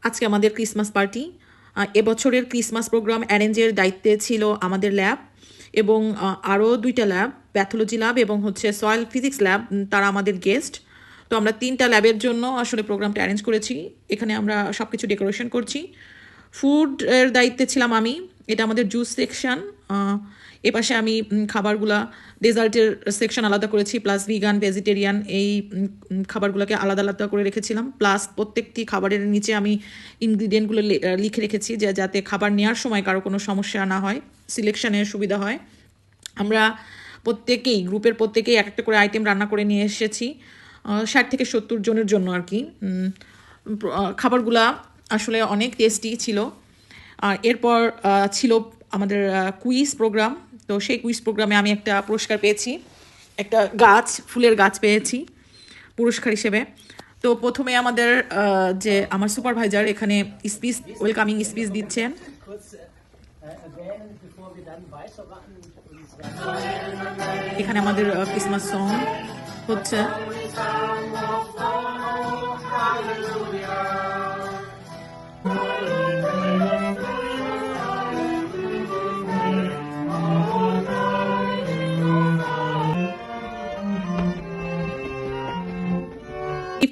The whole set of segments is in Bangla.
আজকে আমাদের ক্রিসমাস পার্টি। এবছরের ক্রিসমাস প্রোগ্রাম অ্যারেঞ্জের দায়িত্বে ছিল আমাদের ল্যাব এবং আরও 2টা ল্যাব, প্যাথোলজি ল্যাব এবং হচ্ছে সয়েল ফিজিক্স ল্যাব, তারা আমাদের গেস্ট। তো আমরা 3টা ল্যাবের জন্য আসলে প্রোগ্রামটা অ্যারেঞ্জ করেছি। এখানে আমরা সব কিছু ডেকোরেশন করছি। ফুড এর দায়িত্বে ছিলাম আমি। এটা আমাদের জুস সেকশন। এপাশে আমি খাবারগুলা, ডেজার্টের সেকশন আলাদা করেছি, প্লাস ভিগান, ভেজিটেরিয়ান এই খাবারগুলোকে আলাদা আলাদা করে রেখেছিলাম। প্লাস প্রত্যেকটি খাবারের নিচে আমি ইনগ্রিডিয়েন্টগুলো লিখে রেখেছি যে যাতে খাবার নেওয়ার সময় কারো কোনো সমস্যা না হয়, সিলেকশনের সুবিধা হয়। আমরা গ্রুপের প্রত্যেকেই এক একটা করে আইটেম রান্না করে নিয়ে এসেছি, 60 থেকে 70 জনের জন্য আর কি। খাবারগুলা আসলে অনেক টেস্টি ছিল। আর এরপর ছিল আমাদের কুইজ প্রোগ্রাম। তো সেই কুইজ প্রোগ্রামে আমি একটা পুরস্কার পেয়েছি, একটা ফুলের গাছ পেয়েছি পুরস্কার হিসেবে। তো প্রথমে আমাদের যে আমার সুপারভাইজার এখানে ওয়েলকামিং স্পিচ দিচ্ছেন। এখানে আমাদের ক্রিসমাস সং হচ্ছে।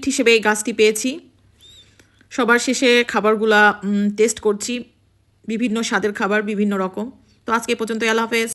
গিফট হিসেবে এই গাছটি পেয়েছি। সবার শেষে খাবারগুলা টেস্ট করছি, বিভিন্ন স্বাদের খাবার, বিভিন্ন রকম। তো আজকে পর্যন্ত, আল্লাহ হাফেজ।